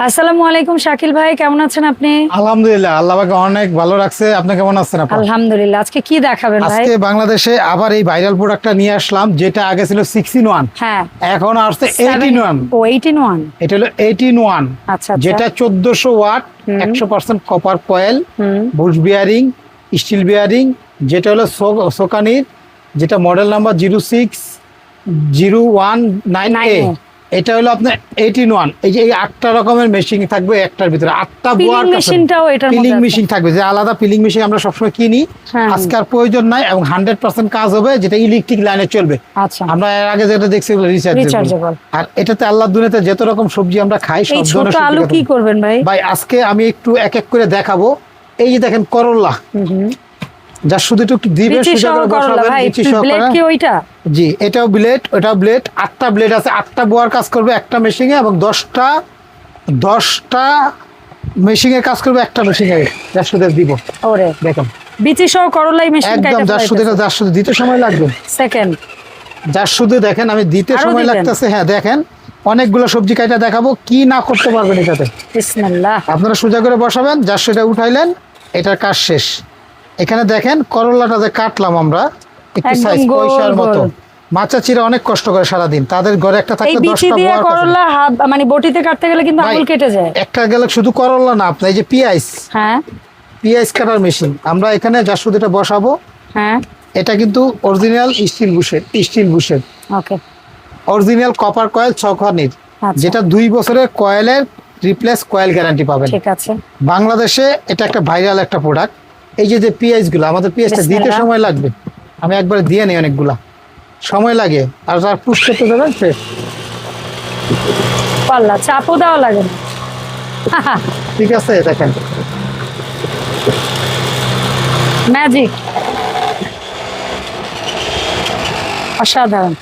আসসালামু আলাইকুম শাকিল ভাই, কেমন আছেন আপনি? আলহামদুলিল্লাহ, আল্লাহ পাক অনেক ভালো রাখছে। আপনি কেমন আছেন আপা? আলহামদুলিল্লাহ। আজকে কি দেখাবেন ভাই? আজকে বাংলাদেশে আবার এই ভাইরাল প্রোডাক্টটা নিয়ে আসলাম, যেটা আগে ছিল 6-in-1, হ্যাঁ এখন আসছে 8-in-1। ও 18 এটা হলো 8-in-1, আচ্ছা আচ্ছা। যেটা 1400 ওয়াট, 100% কপার কয়েল, হুম বুশ বিয়ারিং, স্টিল বিয়ারিং, যেটা হলো সোকানির, যেটা মডেল নাম্বার 06019A। এটা হলো আপনার 8-in-1। এই যে এই 8টা রকমের মেশিন থাকবে একটার ভিতরে, 8টা বোয়ার মেশিনটাও এটার মধ্যে পিলিং আছে। মেশিন থাকবে, যে আলাদা পিলিং মেশিন আমরা সবসময় কিনি, হ্যাঁ। আজকে আর প্রয়োজন নাই, এবং 100% কাজ হবে, যেটা ইলেকট্রিক লাইনে চলবে। আচ্ছা, আমরা এর আগে যেটা দেখছি রিচার্জেবল। রিচার্জেবল। আর এটাতে আল্লাহর দুনিয়াতে যত রকম সবজি আমরা খাই, এই সব ছোট ধরনের আলু সবজি কি করবেন ভাই? ভাই আজকে আমি একটু এক এক করে দেখাবো। এই যে দেখেন করল্লা, যা শুধু একটু দিবে, বিচি সোজা সহ করে করলা বসাবেন, ভাই, বিচি সহ ব্লেড করে। কি ওইটা? জি, এটাও ব্লেড, ওটাও ব্লেড। 8টা ব্লেড আছে, 8টা বোয়ার কাজ করবে একটা মেশিনে, এবং 10টা মেশিনে কাজ করবে একটা মেশিনে। যার শুধু দিব ওরে দেখেন, বিচি সহ করলাই মেশিন একদম যার শুধু দিতে সময় লাগবে। সেকেন্ড যার শুধু দেখেন, আমি দিতে আরো সময় দিবেন? লাগতেছে। হ্যাঁ দেখেন, অনেকগুলো সবজি কাটা দেখাবো, কি না করতে পারবেন এটাতে। বিসমিল্লাহ। আপনারা সোজা করে বসাবেন, যার সেটা উঠাইলেন, এটার কাজ শেষ। এখানে দেখেন করলাটা যে কাটলাম আমরা, একটু একদম সাইজ গোল পয়সার মতো। গোল। মাচা চিরা অনেক কষ্ট করে সারাদিন, তাদের ঘরে একটা এই থাকলে বিচি 10টা দিয়ে বোয়ার কাটে। করলা মানে বটিতে কাটতে গেলে কিন্তু ভাই, আঙুল কেটে যায়। একটা গেলে শুধু করলা না, আপনার এই যে হ্যাঁ পিঁয়াজ কাটার মেশিন, আমরা এখানে যার শুধু এটা বসাবো। হ্যাঁ এটা কিন্তু অরিজিনাল স্টিল বুশের ওকে। অরিজিনাল কপার কয়েল 6 খনির, আচ্ছা। যেটা 2 বছরের কয়েলের রিপ্লেস কয়েল গ্যারান্টি পাবেন। ঠিক আছে। বাংলাদেশে এটা একটা ভাইরাল একটা প্রোডাক্ট। এই যে পেঁয়াজ গুলো, আমাদের পেঁয়াজটা দিতে বিসমিল্লাহ। সময় লাগবে, আমি একবার দিয়ে নিই, অনেকগুলা সময় লাগে, আর তার পুশ করতে যাবেন শেষ। পাল্লা চাপও দেওয়া লাগে না। ঠিক আছে, দেখেন ম্যাজিক, অসাধারণ।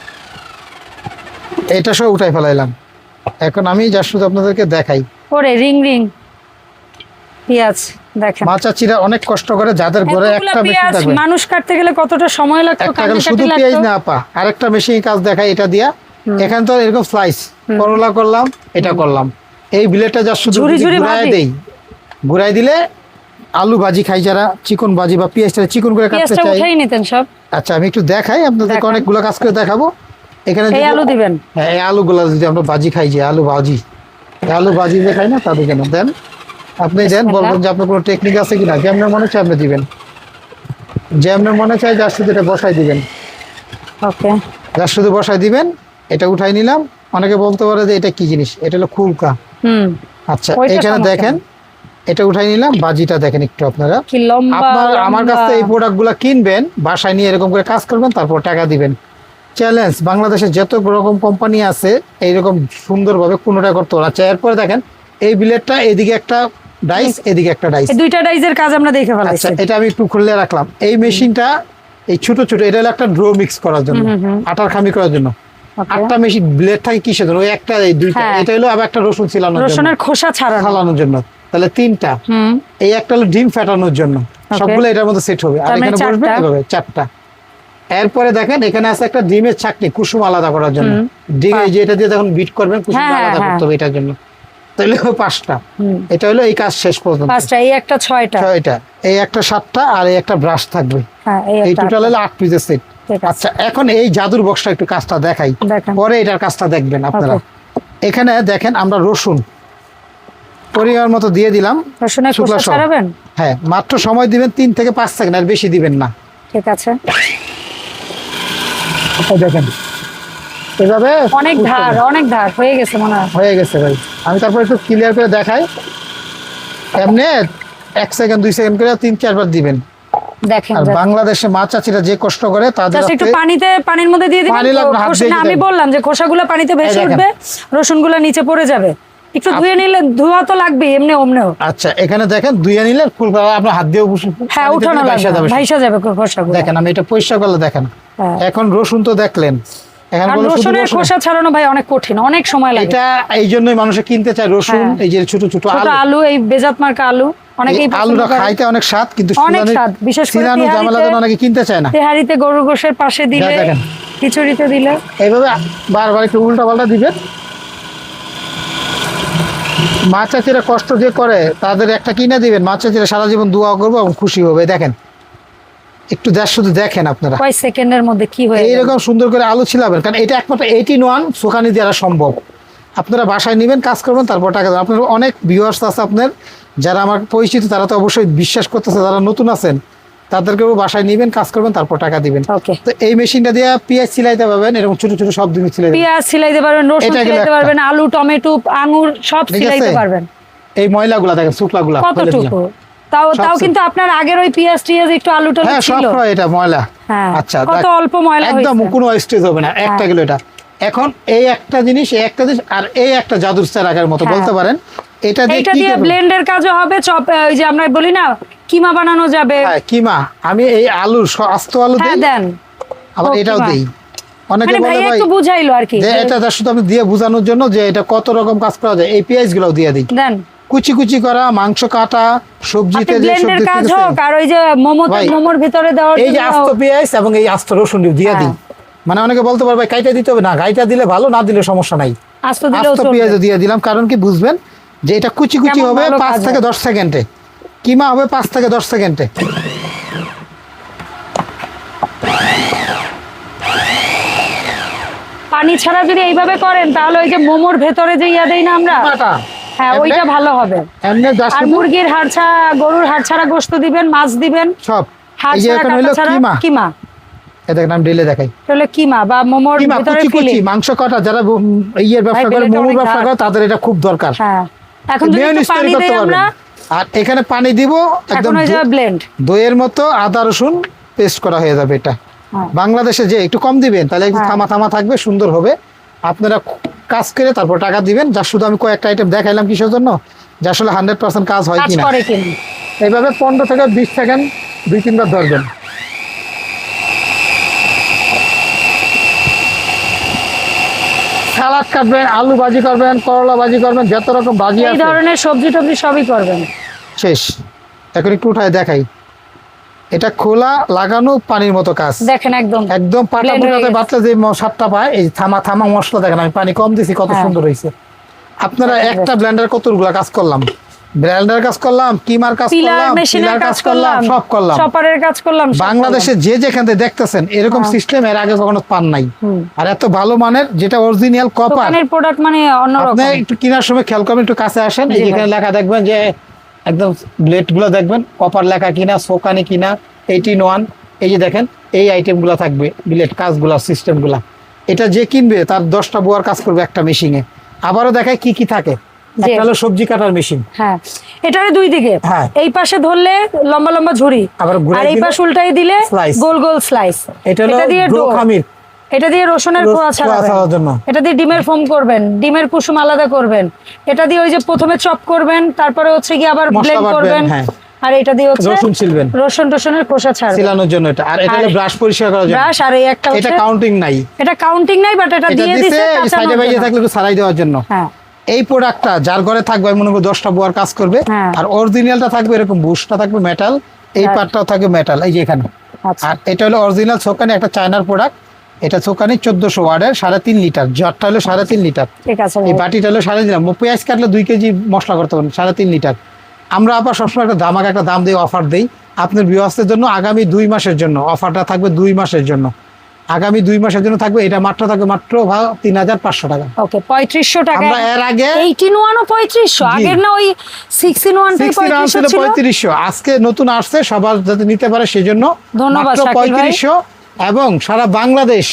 এটা সব উঠাই ফেলাইলাম। এখন আমি যা শুধু আপনাদেরকে দেখাই, ওরে রিং রিং পেঁয়াজ দেখেন। মাচা চিরা অনেক কষ্ট করে, যাদের ঘরে এতগুলা একটা মেশিন পেঁয়াজ থাকবে। মানুষ কাটতে গেলে কতটা সময় লাগতো, একটা গেলে কাটাকাটি শুধু পেঁয়াজ লাগতো। না আপা, আরেকটা মেশিন কাজ দেখাই, এটা দিয়া এখানে তো এরকম স্লাইস করলা করলাম, এটা করলাম। এই বিলেটটা যা শুধু ঝুরি ঝুরি ঘুরাই ভাজি। দেই, ঘুরাই দিলে আলু ভাজি খাই যারা, চিকন ভাজি বা পেঁয়াজটা চিকন করে কাটতে পেঁয়াজটা চাই। উঠাই নিতেন সব। আচ্ছা, আমি একটু দেখাই আপনাদেরকে, দেখান। অনেকগুলো কাজ করে দেখাবো। এখানে এই যদি- আলু দিবেন? হ্যাঁ, এই আলুগুলো যদি আমরা ভাজি খাই, যে আলু ভাজি, এই আলু ভাজি যে খাই না, তাদের জন্য দেন। আপনি দেন, বিসমিল্লাহ। বলবেন যে আপনার কোনো টেকনিক আছে কিনা, যেমন মনে চাই আপনি দিবেন, যেমন মনে চাই যার শুধু এটা বসাই দিবেন, ওকে। যার শুধু বসাই দিবেন। এটা উঠাই নিলাম। অনেকে বলতে পারে যে এটা কি জিনিস, এটা হলো খুলকা। আচ্ছা, ওইটা এখানে সমস্যা দেখেন, এটা উঠাই নিলাম। বাজিটা দেখেন একটু আপনারা, কি লম্বা আমার কাছ থেকে এই প্রোডাক্টগুলো কিনবেন, বাসায় নিয়ে এরকম করে কাজ করবেন, তারপর টাকা দিবেন। চ্যালেঞ্জ, বাংলাদেশে যত রকম কোম্পানি আছে এইরকম সুন্দরভাবে কোনোটা করতে পারে। আচ্ছা, এরপরে দেখেন এই বিলেটটা, এদিকে একটা ডাইস, এদিকে একটা ডাইস। এই দুইটা ডাইজের কাজ আমরা দেখে আচ্ছা, ফেলাইছি। এটা আমি একটু খুলে রাখলাম। এই মেশিনটা, এই ছোট ছোট, এটা হলো একটা ড্রো মিক্স করার জন্য, আটার খামি করার জন্য। Okay. 8টা মেশিন ব্লেড থাকে কিসের জন্য? ওই একটা, এই দুইটা। হ্যাঁ। এটা হলো আবার একটা রসুন ছিলানোর জন্য, রসুনের খোসা ছাড়ানো। ফালানোর জন্য। তাহলে 3টা। এই একটা হলো ডিম ফাটানোর জন্য। সবগুলো এটার মধ্যে সেট হবে। আর তার মানে এখানে বসবে 4টা। এভাবে 4টা। এরপরে দেখেন এখানে আছে একটা ডিমের চাকনি, কুসুম আলাদা করার জন্য। ডিম, এই যে এটা দিয়ে যখন বিট করবেন, কুসুম হ্যাঁ, আলাদা হ্যাঁ। করতে হবে এটার জন্য। তাহলে 5টা। এটা হলো এই কাজ শেষ পর্যন্ত। 5টা, এই একটা 6টা। 6টা, এই একটা 7টা, আর এই একটা ব্রাশ থাকবে। হ্যাঁ, এই একটা টোটাল হলো 8 পিসের সেট। ঠিক আছে। আচ্ছা, এখন এই জাদুর বক্সটা একটু কাজটা দেখাই, দেখান। পরে এটার কাজটা দেখবেন আপনারা। এখানে দেখেন আমরা রসুন পরিমাণ মতো দিয়ে দিলাম, রসুনের শুকনো খোসা সহ। ছাড়াবেন? হ্যাঁ, মাত্র সময় দিবেন 3 থেকে 5 সেকেন্ড, আর বেশি দিবেন না। ঠিক আছে। দেখেন এভাবে অনেক ধার হয়ে গেছে মনে হয়। হয়ে গেছে ভাই। আমি তারপর একটু ক্লিয়ার করে দেখাই। এমনি 1 সেকেন্ড 2 সেকেন্ড করে 3-4 বার দিবেন। দেখেন আর বাংলাদেশে মাছ চাষিরা যে কষ্ট করে, তাদের জাস্ট একটু হাতে পানির মধ্যে দিয়ে দিবেন। পানি লাগবে, হাত দিয়ে আমি দিবেন। বললাম যে খোসাগুলো পানিতে ভেসে দেখেন। উঠবে, রসুনগুলো নিচে পড়ে যাবে। একটু ধুয়ে নিলে, ধোয়া তো লাগবে এমনি ওমনেও। আচ্ছা, এখানে দেখেন ধুয়ে নিলে ফুল আপনার হাত দিয়ে হ্যাঁ, উঠানো লাগবে, ভাইসা যাবে খোসাগুলো। দেখেন, আমি এটা পরিষ্কার করলে দেখেন। হ্যাঁ। এখন রসুন তো দেখলেন, এখন আর বলো শুধু রসুনের রসুন। খোসা ছাড়ানো ভাই অনেক কঠিন, অনেক সময় লাগে। এটা এই জন্যই মানুষে কিনতে চায় রসুন। হ্যাঁ। এই যে ছোট ছোট ছোট আলু, আলু, এই বেজাত মার্কা আলু অনেকেই এই পছন্দ আলুটা করে। খাইতে অনেক স্বাদ, কিন্তু অনেক স্বাদ, বিশেষ করে সিলানো ঝামেলা জন্য অনেকে কিনতে চায় না। তেহারিতে গরুর গোশের পাশে দিলে, দেখেন। খিচুড়িতে দিলে। এইভাবে বারবার একটু উল্টা পাল্টা দিবেন, মা চাচিরা কষ্ট যে করে তাদের একটা কিনে দিবেন, মা চাচিরা সারা জীবন দোয়া করবো এবং খুশি হবে। দেখেন একটু শুধু দেখেন আপনারা কয় সেকেন্ডের মধ্যে কি হয়ে গেল। এইরকম সুন্দর করে আলু ছিলাবেন, কারণ এটা একমাত্র 18 সুখানি দ্বারা সম্ভব। আপনারা বাসায় নেবেন, কাজ করবেন, তারপর টাকা দেবেন। আপনার অনেক ভিউয়ার্স আছে আপনার যারা আমার পরিচিত, তারা তো অবশ্যই বিশ্বাস করতেছে, যারা নতুন আছেন তাদেরকেও বাসায় নেবেন, কাজ করবেন, তারপর টাকা দিবেন। ওকে, তো এই মেশিনটা দিয়ে পেঁয়াজ ছিলাইতে পারবেন, এরকম ছোট ছোট সব জিনিস ছিলাইতে পারবেন। পেঁয়াজ সিলাইতে পারবেন, রসুন এটা গেল সিলাইতে একটা। পারবেন, আলু, টমেটো, আঙুর সব ঠিক সিলাইতে আছে? পারবেন। এই ময়লাগুলা দেখেন, শুকলাগুলা ফেলে দিলাম। কতটুকু? তাও সব তাও সব। কিন্তু আপনার আগের ওই পেঁয়াজ টিয়াজ একটু আলু টালু হ্যাঁ সব ছিল। হয় এটা ময়লা। হ্যাঁ, আচ্ছা কত দেখ, অল্প ময়লা একদম হয়েছে। কোনো ওয়েস্টেজ হবে না। একটা হ্যাঁ। গেল এটা। এখন এই একটা জিনিস, এই একটা জিনিস, আর এই একটা জাদুর স্যার আগের মতো হ্যাঁ। বলতে পারেন। এটা দিয়ে এইটা কি দিয়ে করবেন? ব্লেন্ডের কাজও হবে, চপ ওই যে আমরা বলি না কিমা বানানো যাবে। হ্যাঁ কিমা, আমি এই আলু আস্ত আলু হ্যাঁ দিই, দেন, আবার ও, এটাও কিমা। দিই। অনেকে মানে বলে ভাইয়া ভাই একটু বুঝাইলো আর কি যে এটা just শুধু আমি দিয়ে বোঝানোর জন্য যে এটা কত রকম কাজ করা যায়। এই পেঁয়াজ গুলো দিয়ে দিই, দেন। কুচি কুচি করা, মাংস কাটা, সবজিতে যে ব্লেন্ডের সবজি কাজ ঠিক হোক আছে? আর ওই যে ভাই, মোমোর ভিতরে দেওয়ার এই যে জন্য আস্ত পেঁয়াজ এবং এই আস্ত রসুন দিয়ে দিই। মানে অনেকে বলতে পারবে গাইটা দিতে হবে না, গাইটা দিলে ভালো, না দিলে সমস্যা নাই। আস্ত দিলেও আস্ত চলবে। পেঁয়াজ দিয়ে দিলাম, কারণ কি বুঝবেন যে এটা কুচি কুচি কেমন হবে ভালো 5 কাজ থেকে হয়। 10 সেকেন্ডে, কিমা হবে 5 থেকে 10 সেকেন্ডে। পানি ছাড়া যদি এইভাবে করেন তাহলে ওই যে মোমোর ভেতরে যে ইয়া দেই না আমরা, কিমাটা হ্যাঁ এমনে? ওইটা ভালো হবে। এমনি just আর শুধু মুরগির হাড় ছাড়া, গরুর হাড় ছাড়া গোশত দিবেন, মাছ দিবেন, সব হাড় এই যে ছাড়া এখন কাটা হইলো ছাড়া কিমা, কিমা। এই দেখেন আমি ঢেলে দেখাই। তাহলে কিমা বা মোমোর কিমা ভিতরে কুচি কুচি ফিলিং। মাংস কাটা, যারা ইয়ের ব্যবসা করে, বেলেটা মোমোর অনেক ব্যবসা দাম। করে, তাদের এটা খুব দরকার। হ্যাঁ, এখন যদি একটু মেয়োনিজ পানি তৈরি করতে দেই পারবেন। আমরা, আর এখানে পানি দিব, একদম এখন হয়ে যাবে ব্লেন্ড। দইয়ের মতো আদা রসুন পেস্ট করা হয়ে যাবে এটা। হ্যাঁ। বাংলাদেশে যে একটু কম দিবেন, তাহলে একটু হ্যাঁ। থামা থামা থাকবে, সুন্দর হবে। আপনারা কাজ করে তারপর টাকা দিবেন। যা শুধু আমি কয়েকটা আইটেম দেখাইলাম কিসের জন্য, যে আসলে 100% কাজ হয় কাজ কিনা। করে কিনা। এইভাবে 15 থেকে 20 সেকেন্ড 2-3 বার ধরবেন। সালাদ কাটবেন, আলু ভাজি করবেন, করলা ভাজি করবেন, যত রকম ভাজি এই আছে ধরনের সবজি টবজি সবই করবেন। শেষ। এখন একটু উঠায় দেখাই, এটা খোলা লাগানো পানির মতো কাজ। দেখেন একদম একদম পাটা blend হয়ে পুরাতে গেছে। বাটলে যে স্বাদটা পায়, এই থামা থামা মশলা দেখেন, আমি পানি কম দিছি, কত হ্যাঁ। সুন্দর হয়েছে। আপনারা দেখেন, একটা ব্লেন্ডার কতগুলা কাজ করলাম, ব্লেন্ডার কাজ করলাম, কিমার কাজ পিলার করলাম, মেশিনের পিলার কাজ করলাম, সব করলাম। চপারের কাজ করলাম, সব বাংলাদেশে যে যেখান থেকে দেখতেছেন এরকম হ্যাঁ। সিস্টেম এর আগে কখনো পান নাই। হুম। আর এত ভালো মানের, যেটা অরিজিনাল করলাম। কপার। দোকানের প্রোডাক্ট মানে অন্যরকম। আপনি একটু কেনার সময় খেয়াল করবেন, একটু কাছে আসেন, এই জি যেখানে ভাই। লেখা দেখবেন যে একদম ব্লেড গুলো দেখবেন কপার লেখা কিনা, সোকানি কিনা, 18-1, এই যে দেখেন এই আইটেম গুলা থাকবে, ব্লেড কাজগুলা, সিস্টেম গুলা। এটা যে কিনবে তার 10টা বুয়ার কাজ করবে একটা মেশিনে। আবারও দেখায় কি কি থাকে। জি। একটা হলো সবজি কাটার মেশিন, হ্যাঁ, এটার দুই দিকে, হ্যাঁ। এই পাশে ধরলে লম্বা লম্বা ঝুড়ি, আবার ঘুরাই আর এই দিলে পাশ উল্টাই দিলে slice। গোল গোল স্লাইস। এটা হলো দিয়ে গ্রো ডো, খামির, এটা দিয়ে রসুনের রস- খোয়া খোয়া ছাড়ার ছাড়াবেন, জন্য। এটা দিয়ে ডিমের ফোম করবেন, ডিমের কুসুম আলাদা করবেন, এটা দিয়ে ওই যে প্রথমে চপ করবেন, তারপরে হচ্ছে কি আবার মশলা ব্লেন্ড বাটবেন, করবেন, হ্যাঁ। আর এটা দিয়ে হচ্ছে রসুন ছিলবেন, রসুন টসুনের খোসা ছাড়বেন, ছিলানোর জন্য এটা। আর এটা হলো আর ব্রাশ পরিষ্কার করার জন্য। ব্রাশ, আর এই একটা এটা হচ্ছে কাউন্টিং নাই, এটা কাউন্টিং নাই, বাট এটা এটা দিয়ে দিছে দিছে সাইডে কাঁচানোর বাইরে জন্য। থাকলে একটু ছাড়াই দেওয়ার জন্য। হ্যাঁ, এই প্রোডাক্টটা যার ঘরে থাকবে, আমি মনে করি 10টা বুয়ার কাজ করবে। হ্যাঁ। আর অরিজিনালটা থাকবে এরকম, বুশটা থাকবে মেটাল, এই হ্যাঁ। পার্টটাও থাকবে মেটাল, এই যে এখানে। আচ্ছা, আর এটা হলো অরিজিনাল সোকানি, একটা চায়নার প্রোডাক্ট। এটা সোকানি 1400 ওয়ার্ডের, 3.5 লিটার। জটটা হলো 3.5 লিটার, ঠিক আছে এই ভাই। বাটিটা হলো 3.5 লিটার। পেঁয়াজ কাটলে 2 কেজি মশলা করতে পারেন, 3.5 লিটার। আমরা আবার সবসময় একটা দামাকে একটা দাম দিয়ে অফার দিই আপনার ভিউয়ার্সদের জন্য। আগামী 2 মাসের জন্য অফারটা থাকবে, 2 মাসের জন্য। আগামী 2 মাসের জন্য থাকবে, এটা মাত্র থাকবে মাত্র 3500 টাকা। ওকে, 3500 টাকা। আমরা এর আগে 18-1 ও 3500, জি। আগের না ওই 16-1 টাই 16 ছিল 3500 ছিল। 3500, আজকে নতুন আসছে, সবার যাতে নিতে পারে সেজন্য ধন্যবাদ মাত্র শাকিল ভাই। 3500, এবং সারা বাংলাদেশ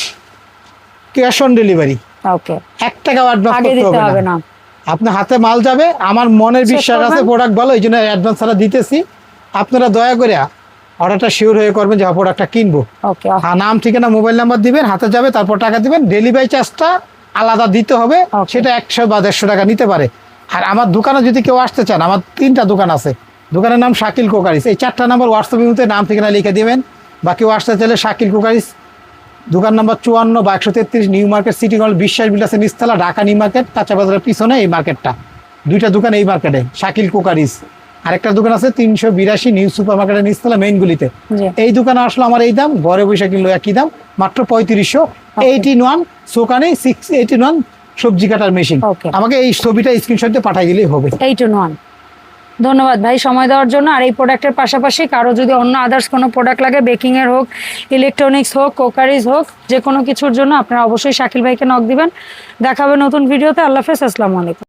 ক্যাশ অন ডেলিভারি, ওকে, 1 টাকা অ্যাডভান্স আগে করতে দিতে হবে হবে না। না। আপনার হাতে মাল যাবে, আমার মনের Check বিশ্বাস আছে করবেন। প্রোডাক্ট ভালো, এই জন্য অ্যাডভান্স ছাড়া দিতেছি। আপনারা দয়া করে অর্ডারটা শিওর হয়ে করবেন যে প্রোডাক্টটা কিনবো। ওকে, আর নাম, ঠিকানা, মোবাইল নাম্বার দিবেন, হাতে যাবে, তারপর টাকা দিবেন। ডেলিভারি চার্জটা আলাদা দিতে হবে, Okay. সেটা 100 বা 150 টাকা নিতে পারে। আর আমার দোকানে যদি কেউ আসতে চান, আমার 3টা দোকান আছে। দোকানের নাম শাকিল কোকারিস, এই 4টা নাম্বার হোয়াটসঅ্যাপের মধ্যে নাম ঠিকানা লিখে দিবেন। বা কেউ আসতে চাইলে শাকিল কোকারিস, দোকান নাম্বার 54 বা 133, নিউ মার্কেট, সিটি কল, বিশ্বাস বিলাসের নিচতলা, ঢাকা নিউ মার্কেট, কাঁচা বাজারের পিছনে এই মার্কেটটা। 2টা দোকান এই মার্কেটে, শাকিল কোকারিস। আরেকটা দোকান আছে 382 নিউ সুপার মার্কেটের নিচতলা, মেইন গুলিতে। জি। এই দোকানে আসলে আমার এই দাম, ঘরে বসে কিনলো একই দাম, মাত্র 3500। 18-1 সোকানি, 681 সবজি কাটার মেশিন। Okay. আমাকে এই ছবিটা স্ক্রিনশট দিয়ে পাঠিয়ে দিলেই হবে। 8-in-1। ধন্যবাদ ভাই সময় দেওয়ার জন্য। আর এই প্রোডাক্টের পাশাপাশি কারো যদি অন্য আদার্স কোনো প্রোডাক্ট লাগে, বেকিং এর হোক, ইলেকট্রনিক্স হোক, কোকারিজ হোক, যে কোনো কিছুর জন্য আপনারা অবশ্যই শাকিল ভাইকে নক দিবেন। দেখা হবে নতুন ভিডিওতে। আল্লাহ হাফেজ, আসসালামু আলাইকুম।